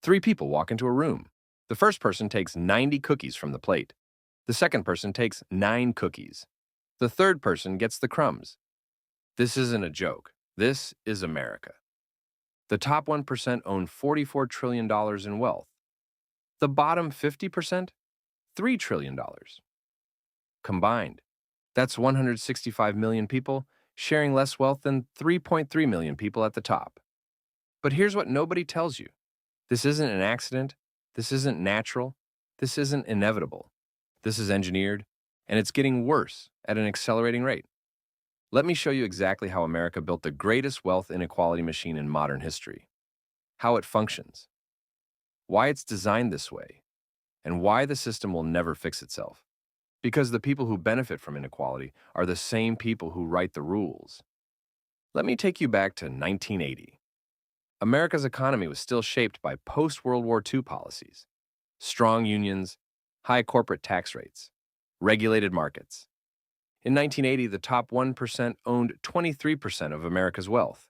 Three people walk into a room. The first person takes 90 cookies from the plate. The second person takes 9 cookies. The third person gets the crumbs. This isn't a joke. This is America. The top 1% own $44 trillion in wealth. The bottom 50%, $3 trillion. Combined, that's 165 million people sharing less wealth than 3.3 million people at the top. But here's what nobody tells you. This isn't an accident. This isn't natural. This isn't inevitable. This is engineered, and it's getting worse at an accelerating rate. Let me show you exactly how America built the greatest wealth inequality machine in modern history, how it functions, why it's designed this way, and why the system will never fix itself. Because the people who benefit from inequality are the same people who write the rules. Let me take you back to 1980. America's economy was still shaped by post-World War II policies: strong unions, high corporate tax rates, regulated markets. In 1980, the top 1% owned 23% of America's wealth.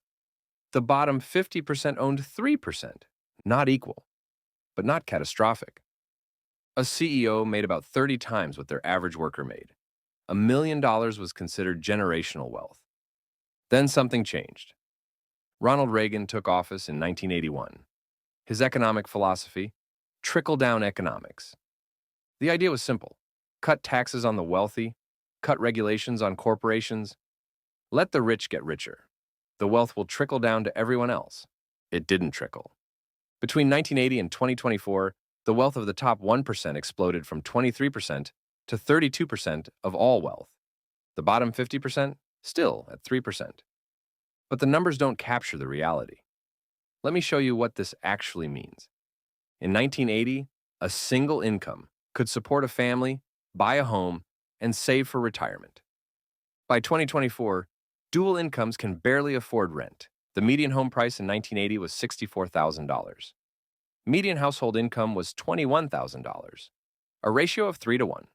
The bottom 50% owned 3%, not equal, but not catastrophic. A CEO made about 30 times what their average worker made. $1 million was considered generational wealth. Then something changed. Ronald Reagan took office in 1981. His economic philosophy: trickle-down economics. The idea was simple: cut taxes on the wealthy, cut regulations on corporations, let the rich get richer. The wealth will trickle down to everyone else. It didn't trickle. Between 1980 and 2024, the wealth of the top 1% exploded from 23% to 32% of all wealth. The bottom 50% still at 3%. But the numbers don't capture the reality. Let me show you what this actually means. In 1980, a single income could support a family, buy a home, and save for retirement. By 2024, dual incomes can barely afford rent. The median home price in 1980 was $64,000. Median household income was $21,000, a ratio of 3 to 1.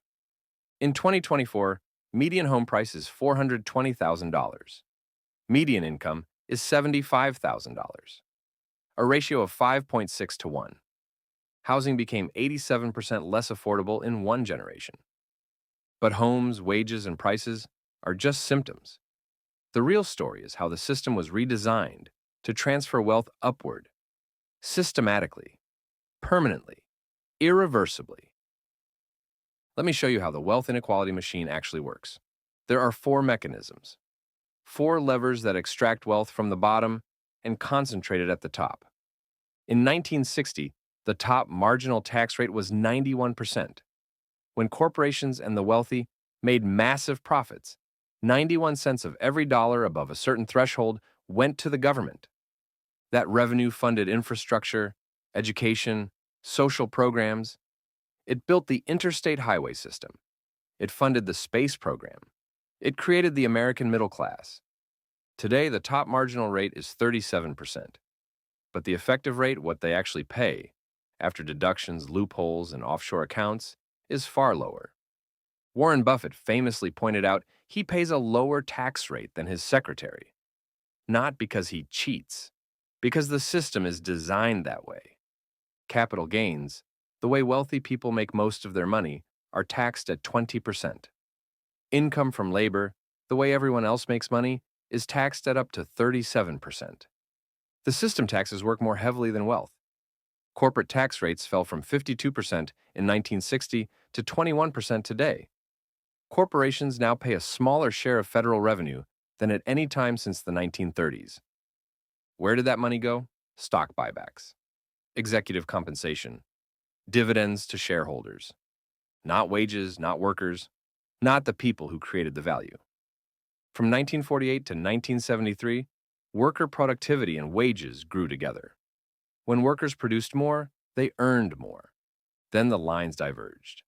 In 2024, median home price is $420,000. Median income is $75,000, a ratio of 5.6 to 1. Housing became 87% less affordable in one generation. But homes, wages, and prices are just symptoms. The real story is how the system was redesigned to transfer wealth upward, systematically, permanently, irreversibly. Let me show you how the wealth inequality machine actually works. There are 4 mechanisms, 4 levers that extract wealth from the bottom and concentrate it at the top. In 1960, the top marginal tax rate was 91%. When corporations and the wealthy made massive profits, 91 cents of every dollar above a certain threshold went to the government. That revenue funded infrastructure, education, social programs. It built the interstate highway system. It funded the space program. It created the American middle class. Today, the top marginal rate is 37%. But the effective rate, what they actually pay, after deductions, loopholes, and offshore accounts, is far lower. Warren Buffett famously pointed out he pays a lower tax rate than his secretary. Not because he cheats, because the system is designed that way. Capital gains, the way wealthy people make most of their money, are taxed at 20%. Income from labor, the way everyone else makes money, is taxed at up to 37%. The system taxes work more heavily than wealth. Corporate tax rates fell from 52% in 1960 to 21% today. Corporations now pay a smaller share of federal revenue than at any time since the 1930s. Where did that money go? Stock buybacks, executive compensation, dividends to shareholders. Not wages, not workers, not the people who created the value. From 1948 to 1973, worker productivity and wages grew together. When workers produced more, they earned more. Then the lines diverged.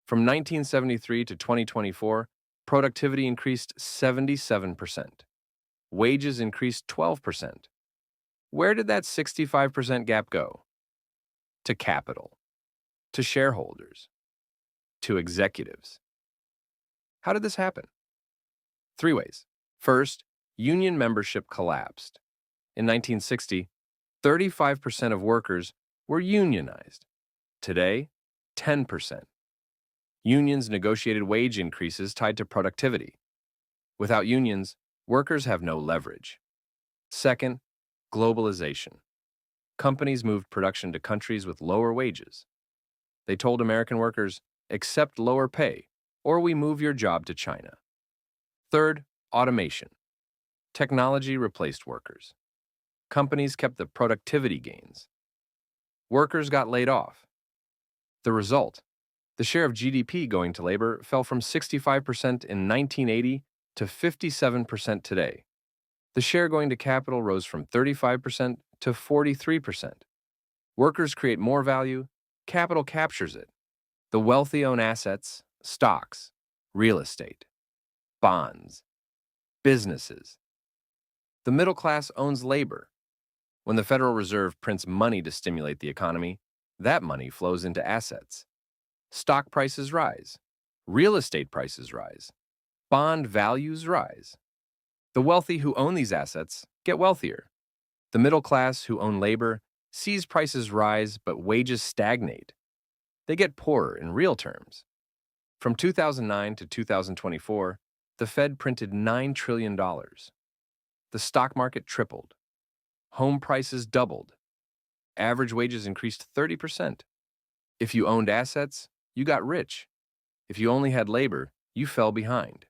From 1973 to 2024, productivity increased 77%. Wages increased 12%. Where did that 65% gap go? To capital, to shareholders, to executives. How did this happen? 3 ways. First, union membership collapsed. In 1960, 35% of workers were unionized. Today, 10%. Unions negotiated wage increases tied to productivity. Without unions, workers have no leverage. Second, globalization. Companies moved production to countries with lower wages. They told American workers, accept lower pay, or we move your job to China. Third, automation. Technology replaced workers. Companies kept the productivity gains. Workers got laid off. The result, the share of GDP going to labor fell from 65% in 1980 to 57% today. The share going to capital rose from 35% to 43%. Workers create more value, capital captures it. The wealthy own assets, stocks, real estate, bonds, businesses. The middle class owns labor. When the Federal Reserve prints money to stimulate the economy, that money flows into assets. Stock prices rise. Real estate prices rise. Bond values rise. The wealthy who own these assets get wealthier. The middle class who own labor sees prices rise but wages stagnate. They get poorer in real terms. From 2009 to 2024, the Fed printed $9 trillion. The stock market tripled. Home prices doubled. Average wages increased 30%. If you owned assets, you got rich. If you only had labor, you fell behind.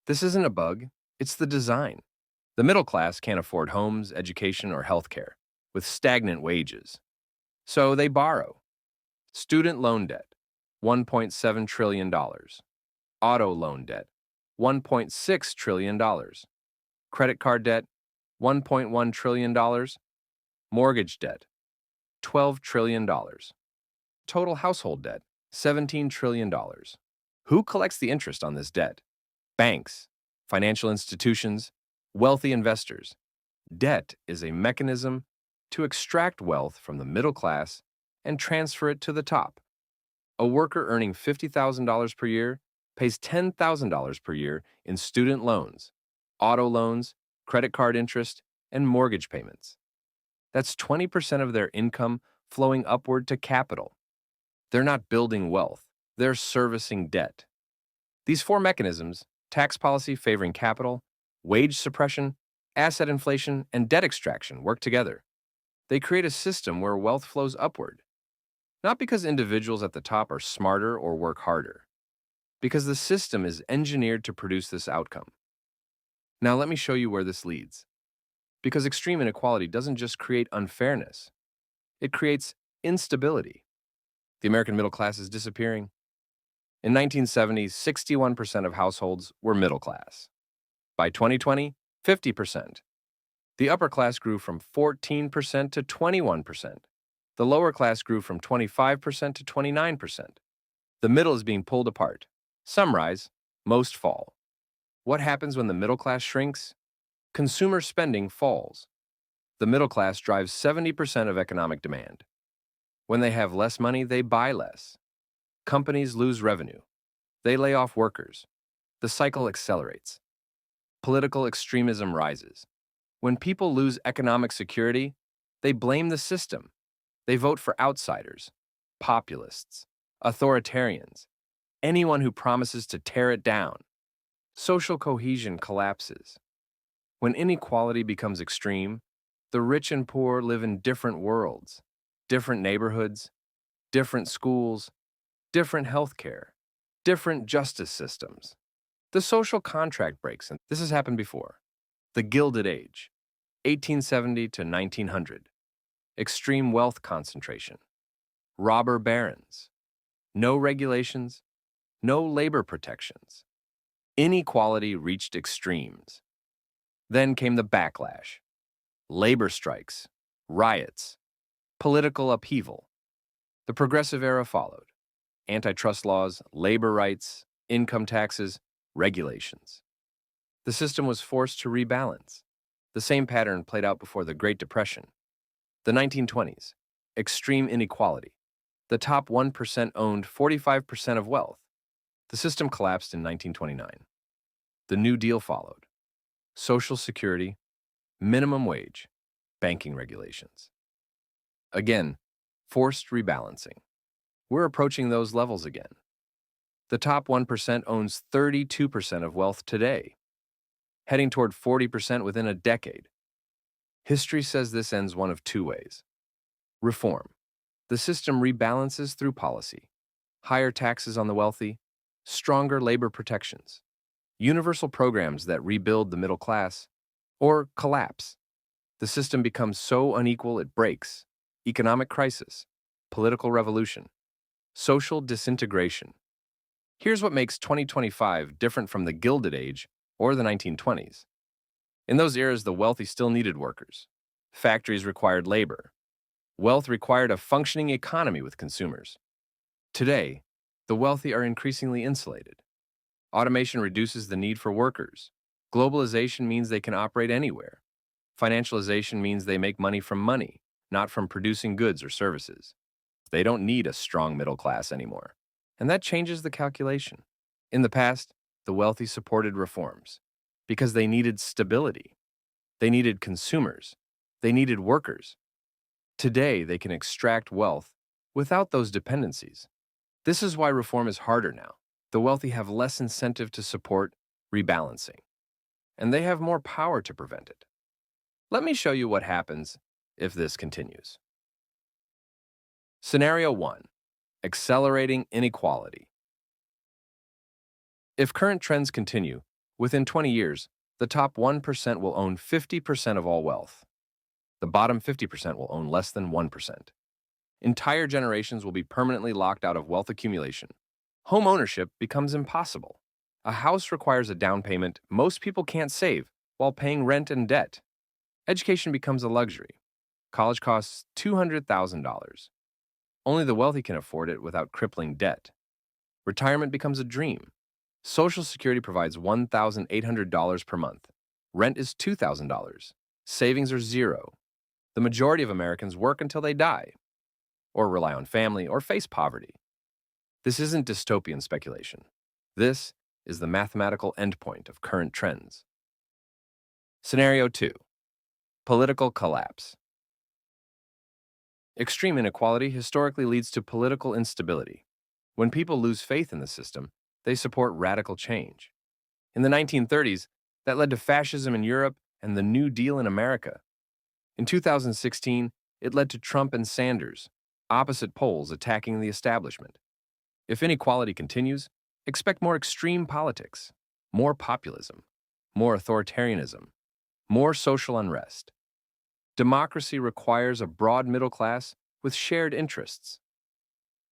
This isn't a bug, it's the design. The middle class can't afford homes, education, or healthcare with stagnant wages. So they borrow. Student loan debt, $1.7 trillion. Auto loan debt, $1.6 trillion. Credit card debt, $1.1 trillion. Mortgage debt, $12 trillion. Total household debt, $17 trillion. Who collects the interest on this debt? Banks, financial institutions, wealthy investors. Debt is a mechanism to extract wealth from the middle class and transfer it to the top. A worker earning $50,000 per year pays $10,000 per year in student loans, auto loans, credit card interest, and mortgage payments. That's 20% of their income flowing upward to capital. They're not building wealth, they're servicing debt. These four mechanisms, tax policy favoring capital, wage suppression, asset inflation, and debt extraction, work together. They create a system where wealth flows upward. Not because individuals at the top are smarter or work harder, because the system is engineered to produce this outcome. Now let me show you where this leads. Because extreme inequality doesn't just create unfairness, it creates instability. The American middle class is disappearing. In 1970, 61% of households were middle class. By 2020, 50%. The upper class grew from 14% to 21%. The lower class grew from 25% to 29%. The middle is being pulled apart. Some rise, most fall. What happens when the middle class shrinks? Consumer spending falls. The middle class drives 70% of economic demand. When they have less money, they buy less. Companies lose revenue. They lay off workers. The cycle accelerates. Political extremism rises. When people lose economic security, they blame the system. They vote for outsiders, populists, authoritarians, anyone who promises to tear it down. Social cohesion collapses. When inequality becomes extreme, the rich and poor live in different worlds, different neighborhoods, different schools, different healthcare, different justice systems. The social contract breaks, and this has happened before. The Gilded Age, 1870 to 1900. Extreme wealth concentration. Robber barons. No regulations, no labor protections. Inequality reached extremes. Then came the backlash. Labor strikes, riots, political upheaval. The Progressive Era followed. Antitrust laws, labor rights, income taxes, regulations. The system was forced to rebalance. The same pattern played out before the Great Depression. The 1920s, extreme inequality. The top 1% owned 45% of wealth. The system collapsed in 1929. The New Deal followed. Social Security, minimum wage, banking regulations. Again, Forced rebalancing. We're approaching those levels again. The top 1% owns 32% of wealth today, heading toward 40% within a decade. History says this ends one of two ways. Reform. The system rebalances through policy. Higher taxes on the wealthy, stronger labor protections, universal programs that rebuild the middle class, or collapse. The system becomes so unequal it breaks. Economic crisis, political revolution, social disintegration. Here's what makes 2025 different from the Gilded Age or the 1920s. In those eras, the wealthy still needed workers. Factories required labor. Wealth required a functioning economy with consumers. Today, the wealthy are increasingly insulated. Automation reduces the need for workers. Globalization means they can operate anywhere. Financialization means they make money from money, not from producing goods or services. They don't need a strong middle class anymore. And that changes the calculation. In the past, the wealthy supported reforms because they needed stability. They needed consumers. They needed workers. Today, they can extract wealth without those dependencies. This is why reform is harder now. The wealthy have less incentive to support rebalancing, and they have more power to prevent it. Let me show you what happens if this continues. Scenario 1. Accelerating inequality. If current trends continue, within 20 years, the top 1% will own 50% of all wealth. The bottom 50% will own less than 1%. Entire generations will be permanently locked out of wealth accumulation. Home ownership becomes impossible. A house requires a down payment most people can't save while paying rent and debt. Education becomes a luxury. College costs $200,000. Only the wealthy can afford it without crippling debt. Retirement becomes a dream. Social Security provides $1,800 per month. Rent is $2,000. Savings are zero. The majority of Americans work until they die, or rely on family, or face poverty. This isn't dystopian speculation. This is the mathematical endpoint of current trends. Scenario 2. Political collapse. Extreme inequality historically leads to political instability. When people lose faith in the system, they support radical change. In the 1930s, that led to fascism in Europe and the New Deal in America. In 2016, it led to Trump and Sanders, opposite poles attacking the establishment. If inequality continues, expect more extreme politics, more populism, more authoritarianism, more social unrest. Democracy requires a broad middle class with shared interests.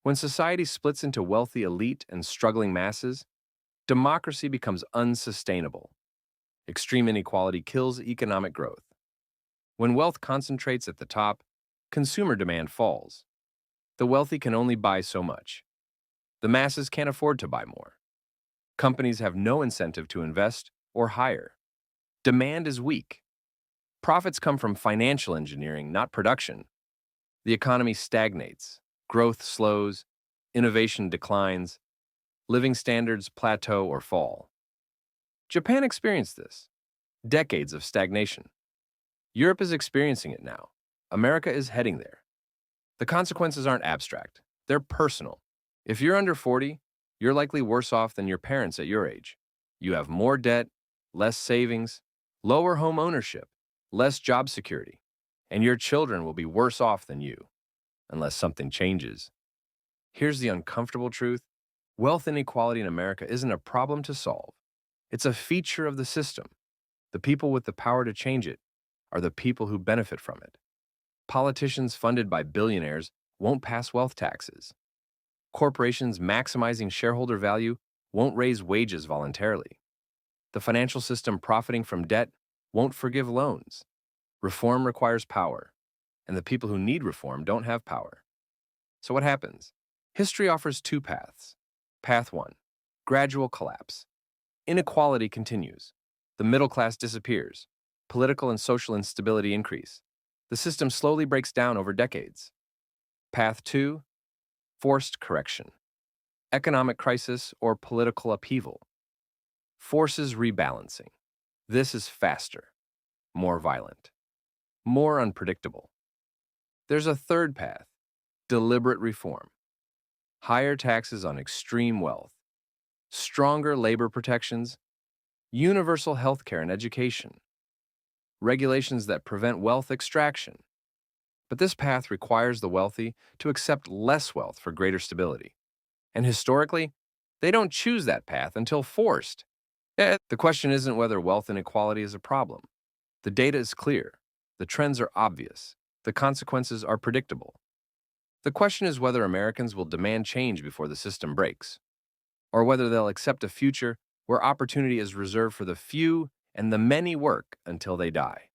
When society splits into wealthy elite and struggling masses, democracy becomes unsustainable. Extreme inequality kills economic growth. When wealth concentrates at the top, consumer demand falls. The wealthy can only buy so much. The masses can't afford to buy more. Companies have no incentive to invest or hire. Demand is weak. Profits come from financial engineering, not production. The economy stagnates. Growth slows. Innovation declines. Living standards plateau or fall. Japan experienced this. Decades of stagnation. Europe is experiencing it now. America is heading there. The consequences aren't abstract. They're personal. If you're under 40, you're likely worse off than your parents at your age. You have more debt, less savings, lower home ownership, less job security, and your children will be worse off than you, unless something changes. Here's the uncomfortable truth. Wealth inequality in America isn't a problem to solve. It's a feature of the system. The people with the power to change it are the people who benefit from it. Politicians funded by billionaires won't pass wealth taxes. Corporations maximizing shareholder value won't raise wages voluntarily. The financial system profiting from debt won't forgive loans. Reform requires power, and the people who need reform don't have power. So what happens? History offers two paths. Path 1, gradual collapse. Inequality continues. The middle class disappears. Political and social instability increase. The system slowly breaks down over decades. Path 2, forced correction. Economic crisis or political upheaval. Forces rebalancing. This is faster, more violent, more unpredictable. There's a third path, deliberate reform, higher taxes on extreme wealth, stronger labor protections, universal health care and education, regulations that prevent wealth extraction. But this path requires the wealthy to accept less wealth for greater stability. And historically, they don't choose that path until forced. The question isn't whether wealth inequality is a problem. The data is clear. The trends are obvious. The consequences are predictable. The question is whether Americans will demand change before the system breaks, or whether they'll accept a future where opportunity is reserved for the few and the many work until they die.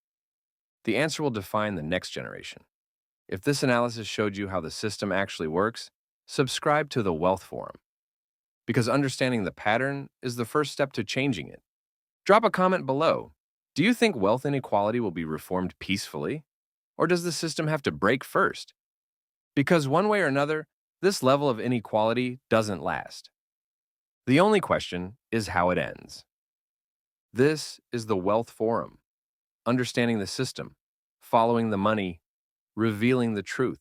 The answer will define the next generation. If this analysis showed you how the system actually works, subscribe to the Wealth Forum, because understanding the pattern is the first step to changing it. Drop a comment below. Do you think wealth inequality will be reformed peacefully? Or does the system have to break first? Because one way or another, this level of inequality doesn't last. The only question is how it ends. This is the Wealth Forum, understanding the system, following the money, revealing the truth.